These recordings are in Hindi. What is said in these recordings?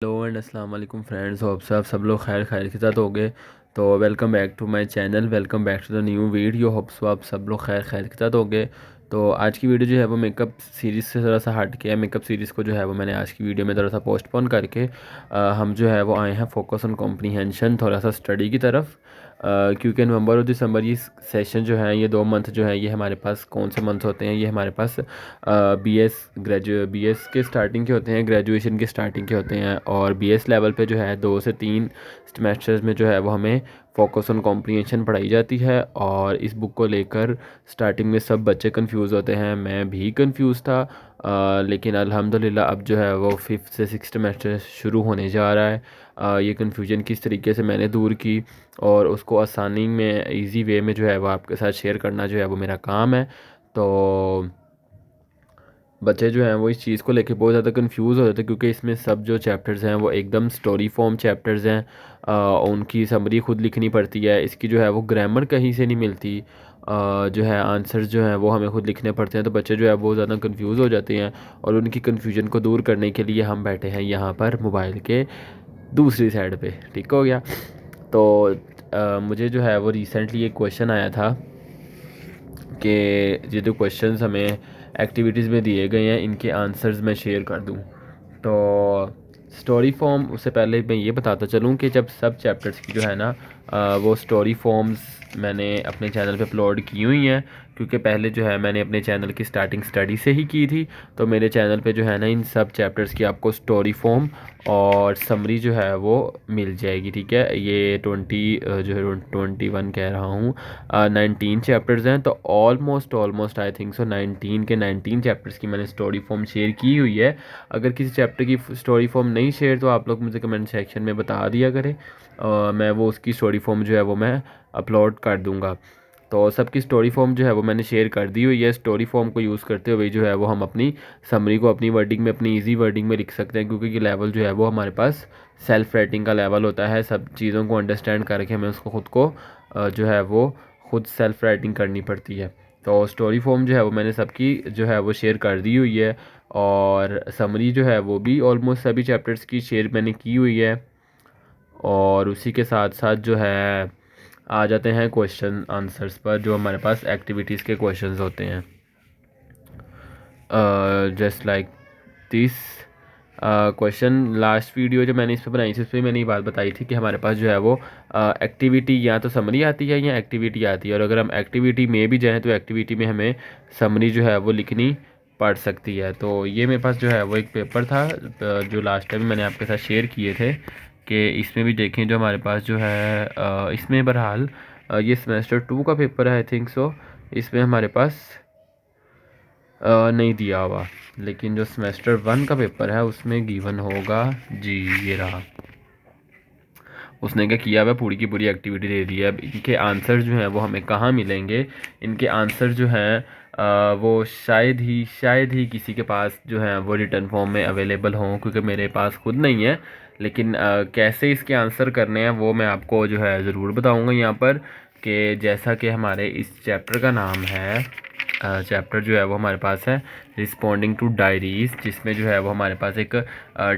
हेलो एंड अस्सलाम वालेकुम फ्रेंड्स, होप से आप सब लोग खैर खैर के साथ होंगे। तो welcome back to my channel, welcome back to the new video. Hope so आप सब लोग खैर खैर के साथ होंगे। तो आज की वीडियो जो है वो मेकअप सीरीज़ से थोड़ा सा हट के है। मेकअप सीरीज़ को जो है वो मैंने आज की वीडियो में थोड़ा सा पोस्टपोन करके हम जो है वो आए हैं फोकस ऑन कॉम्प्रीहेंशन, थोड़ा सा स्टडी की तरफ। क्योंकि नवंबर और दिसंबर ये सेशन जो है, ये 2 मंथ जो है, ये हमारे पास कौन से मंथ होते हैं, ये हमारे पास बीएस के स्टार्टिंग के होते हैं, ग्रेजुएशन के स्टार्टिंग के होते हैं। और बीएस लेवल पे जो है 2 से 3 सेमेस्टर्स में जो है वो हमें फोकस ऑन कॉम्प्रीहेंशन पढ़ाई जाती है। और इस बुक को लेकर स्टार्टिंग में सब बच्चे कंफ्यूज होते हैं, मैं भी कंफ्यूज था। लेकिन अल्हम्दुलिल्लाह अब जो है वो 5th से 6th सेमेस्टर शुरू होने जा रहा है। ये कन्फ्यूजन किस तरीके से मैंने दूर की और उसको आसानी में इजी वे में जो है वो आपके साथ शेयर करना जो है वो मेरा काम है। तो बच्चे जो हैं वो इस चीज़ को लेके बहुत ज़्यादा कंफ्यूज हो जाते हैं, क्योंकि इसमें सब जो चैप्टर्स हैं वो एकदम स्टोरी फॉर्म चैप्टर्स हैं। उनकी समरी खुद लिखनी पड़ती है, इसकी जो है वो ग्रामर कहीं से नहीं मिलती। जो है आंसर्स जो हैं वो हमें खुद लिखने पड़ते हैं। तो बच्चे जो है बहुत ज़्यादा कंफ्यूज हो जाते हैं और उनकी कन्फ्यूजन को दूर करने के लिए हम बैठे हैं यहाँ पर मोबाइल के दूसरी साइड पे। ठीक हो गया। तो मुझे जो है वो रिसेंटली एक क्वेश्चन आया था कि ये जो क्वेश्चंस हमें एक्टिविटीज़ में दिए गए हैं, इनके आंसर्स मैं शेयर कर दूं। तो स्टोरी फॉर्म, उससे पहले मैं ये बताता चलूं कि जब सब चैप्टर्स की जो है ना वो स्टोरी फॉर्म्स मैंने अपने चैनल पे अपलोड की हुई हैं, क्योंकि पहले जो है मैंने अपने चैनल की स्टार्टिंग स्टडी से ही की थी। तो मेरे चैनल पे जो है ना इन सब चैप्टर्स की आपको स्टोरी फॉर्म और समरी जो है वो मिल जाएगी। ठीक है, ये 21 कह रहा हूँ, 19 चैप्टर्स हैं। तो almost I think so 19 chapters की मैंने स्टोरी फॉर्म शेयर की हुई है। अगर किसी चैप्टर की स्टोरी फॉर्म नहीं शेयर तो आप लोग मुझे कमेंट सेक्शन में बता दिया करें, मैं वो उसकी स्टोरी फॉर्म जो है वो मैं अपलोड कर दूँगा। तो सबकी स्टोरी फॉर्म जो है वो मैंने शेयर कर दी हुई है। स्टोरी फॉर्म को यूज़ करते हुए जो है वो हम अपनी समरी को अपनी वर्डिंग में, अपनी इजी वर्डिंग में लिख सकते हैं, क्योंकि ये लेवल जो है वो हमारे पास सेल्फ राइटिंग का लेवल होता है। सब चीज़ों को अंडरस्टैंड करके हमें उसको खुद को जो है वो खुद सेल्फ राइटिंग करनी पड़ती है। तो स्टोरी फॉर्म जो है वो मैंने सबकी जो है वो शेयर कर दी हुई है, और समरी जो है वो भी ऑलमोस्ट सभी चैप्टर्स की शेयर मैंने की हुई है। और उसी के साथ साथ जो है आ जाते हैं क्वेश्चन आंसर्स पर, जो हमारे पास एक्टिविटीज़ के क्वेश्चंस होते हैं। Just like this question, last video जो मैंने इस पर बनाई थी उस पर मैंने ये बात बताई थी कि हमारे पास जो है वो एक्टिविटी या तो समरी आती है या एक्टिविटी आती है। और अगर हम एक्टिविटी में भी जाएँ तो एक्टिविटी में हमें समरी जो है वो लिखनी पड़ सकती है। तो ये मेरे पास जो है वो एक पेपर था जो लास्ट टाइम मैंने आपके साथ शेयर किए थे, कि इसमें भी देखें जो हमारे पास जो है इसमें बहरहाल ये सेमेस्टर 2 का पेपर है आई थिंक सो। इसमें हमारे पास नहीं दिया हुआ, लेकिन जो सेमेस्टर 1 का पेपर है उसमें गिवन होगा जी। ये रहा, उसने क्या किया हुआ, पूरी की पूरी एक्टिविटी दे दी है। अब इनके आंसर जो हैं वो हमें कहाँ मिलेंगे? इनके आंसर जो हैं वो शायद ही किसी के पास जो है वो रिटर्न फॉर्म में अवेलेबल हों, क्योंकि मेरे पास खुद नहीं है। लेकिन कैसे इसके आंसर करने हैं वो मैं आपको जो है ज़रूर बताऊंगा यहाँ पर, कि जैसा कि हमारे इस चैप्टर का नाम है, चैप्टर जो है वो हमारे पास है रिस्पॉन्डिंग टू डायरीज़, जिसमें जो है वो हमारे पास एक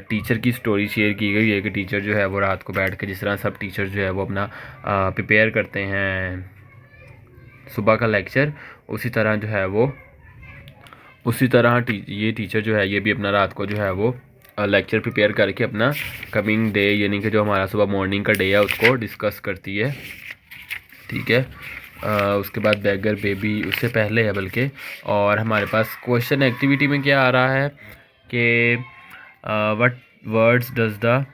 टीचर की स्टोरी शेयर की गई है कि टीचर जो है वो रात को बैठ के, जिस तरह सब टीचर जो है वो अपना प्रिपेयर करते हैं सुबह का लेक्चर, उसी तरह जो है वो ये टीचर जो है ये भी अपना रात को जो है वो लेक्चर प्रिपेयर करके अपना कमिंग डे, यानी कि जो हमारा सुबह मॉर्निंग का डे है, उसको डिस्कस करती है। ठीक है, उसके बाद बैगर बेबी उससे पहले है बल्कि। और हमारे पास क्वेश्चन एक्टिविटी में क्या आ रहा है कि what words does the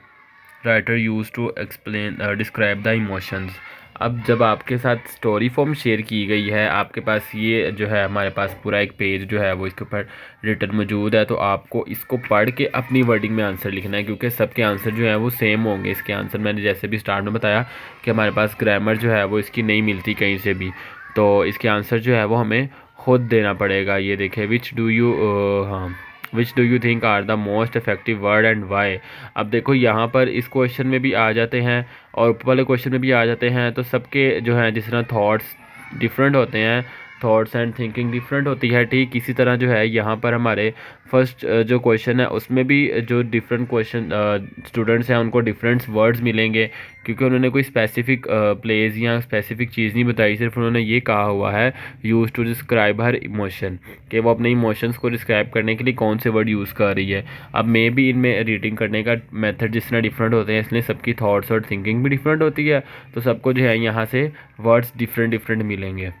writer use to explain describe the emotions. अब जब आपके साथ स्टोरी फॉर्म शेयर की गई है, आपके पास ये जो है हमारे पास पूरा एक पेज जो है वो इसके ऊपर रिटर्न मौजूद है, तो आपको इसको पढ़ के अपनी वर्डिंग में आंसर लिखना है, क्योंकि सबके आंसर जो है वो सेम होंगे। इसके आंसर मैंने जैसे भी स्टार्ट में बताया कि हमारे पास ग्रामर जो है वो इसकी नहीं मिलती कहीं से भी, तो इसके आंसर जो है वो हमें खुद देना पड़ेगा। ये देखें, which do you think are the most effective word and why. अब देखो यहाँ पर इस क्वेश्चन में भी आ जाते हैं और ऊपर वाले क्वेश्चन में भी आ जाते हैं, तो सबके जो हैं जिस तरह थॉट्स डिफरेंट होते हैं, थॉट्स एंड थिंकिंग डिफरेंट होती है। ठीक इसी तरह जो है यहाँ पर हमारे फर्स्ट जो क्वेश्चन है उसमें भी जो डिफरेंट क्वेश्चन स्टूडेंट्स हैं उनको डिफरेंट वर्ड्स मिलेंगे, क्योंकि उन्होंने कोई स्पेसिफिक प्लेस या स्पेसिफिक चीज़ नहीं बताई, सिर्फ उन्होंने ये कहा हुआ है use to describe her emotion, कि वो अपने इमोशंस को डिस्क्राइब करने के लिए कौन से वर्ड यूज़ कर रही है। अब मे भी इनमें रीडिंग करने का मेथड जिस तरह डिफरेंट होते हैं इसलिए सबकी थॉट्स और थिंकिंग भी डिफरेंट होती है, तो सबको जो है यहाँ से वर्ड्स डिफरेंट डिफरेंट मिलेंगे।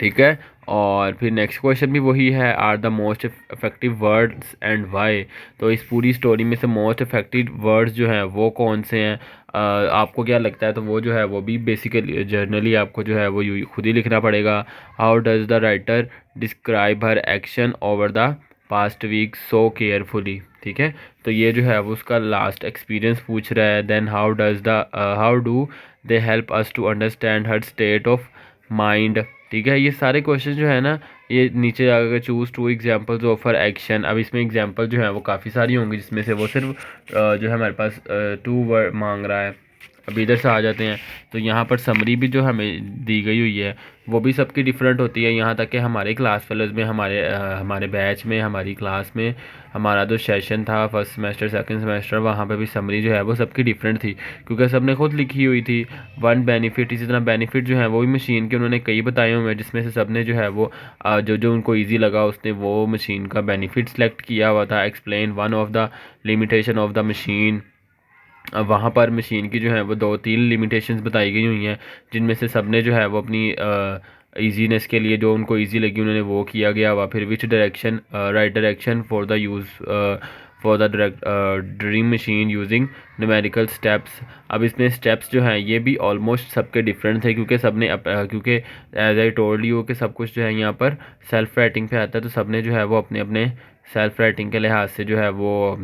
ठीक है, और फिर नेक्स्ट क्वेश्चन भी वही है, are the most effective words and why. तो इस पूरी स्टोरी में से मोस्ट इफेक्टिव वर्ड्स जो हैं वो कौन से हैं, आपको क्या लगता है? तो वो जो है वो भी बेसिकली जर्नली आपको जो है वो खुद ही लिखना पड़ेगा। How does the writer describe her action over the past week so carefully. ठीक है, तो ये जो है वो उसका लास्ट एक्सपीरियंस पूछ रहा है। Then how do they help us to understand her state of mind. ठीक है, ये सारे क्वेश्चन जो है ना, ये नीचे जाकर choose to examples of her action. अब इसमें एग्जांपल जो है वो काफ़ी सारी होंगी, जिसमें से वो सिर्फ जो है हमारे पास 2 वर्ड मांग रहा है। अब इधर से आ जाते हैं, तो यहाँ पर समरी भी जो हमें दी गई हुई है वो भी सबकी डिफरेंट होती है। यहाँ तक कि हमारे क्लास फेलोज़ में, हमारे बैच में, हमारी क्लास में हमारा जो सेशन था फर्स्ट सेमेस्टर सेकंड सेमेस्टर, वहाँ पे भी समरी जो है वो सबकी डिफरेंट थी, क्योंकि सब ने खुद लिखी हुई थी। वन बेनिफिट, इसी तरह बेनिफिट जो है वो भी मशीन के उन्होंने कई बताए हुए हैं, जिसमें से सब ने जो है वो जो जो उनको ईजी लगा उसने वो मशीन का बेनिफिट सेलेक्ट किया हुआ था। Explain one of the limitation of the machine. अब वहाँ पर मशीन की जो है वो 2-3 लिमिटेशंस बताई गई हुई हैं, जिनमें से सब ने जो है वो अपनी ईजीनेस के लिए जो उनको ईजी लगी उन्होंने वो किया गया हुआ। फिर which direction right direction for the use for the dream machine using numerical steps. अब इसमें स्टेप्स जो हैं ये भी ऑलमोस्ट सबके डिफरेंट थे, क्योंकि सब ने क्योंकि एज आई टोल्ड यू कि सब कुछ जो है यहाँ पर सेल्फ राइटिंग पे आता है, तो सब ने जो है वो अपने अपने सेल्फ राइटिंग के लिहाज से जो है वो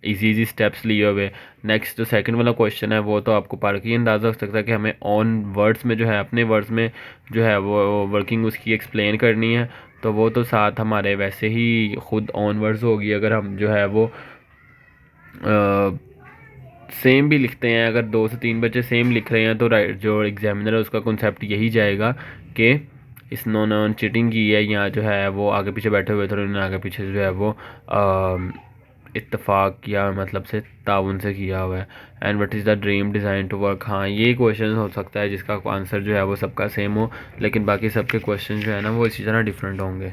इजी स्टेप्स लिए हुए। नेक्स्ट जो सेकंड वाला क्वेश्चन है वो तो आपको पढ़ के ही अंदाज़ा हो सकता है कि हमें ऑन वर्ड्स में जो है अपने वर्ड्स में जो है वो वर्किंग उसकी एक्सप्लेन करनी है, तो वो तो साथ हमारे वैसे ही खुद ऑन वर्ड्स होगी। अगर हम जो है वो सेम भी लिखते हैं, अगर 2 से 3 बच्चे सेम लिख रहे हैं, तो जो एग्जामिनर है उसका कॉन्सेप्ट यही जाएगा कि इस नॉन चीटिंग की है, या जो है वो आगे पीछे बैठे हुए थे उन्होंने आगे पीछे जो है वो इत्तेफाक किया, मतलब से ताउन से किया हुआ है। And what is the dream design to work. हाँ, ये क्वेश्चन हो सकता है जिसका आंसर जो है वो सबका सेम हो, लेकिन बाकी सबके क्वेश्चन जो है ना वो इसी तरह डिफरेंट होंगे।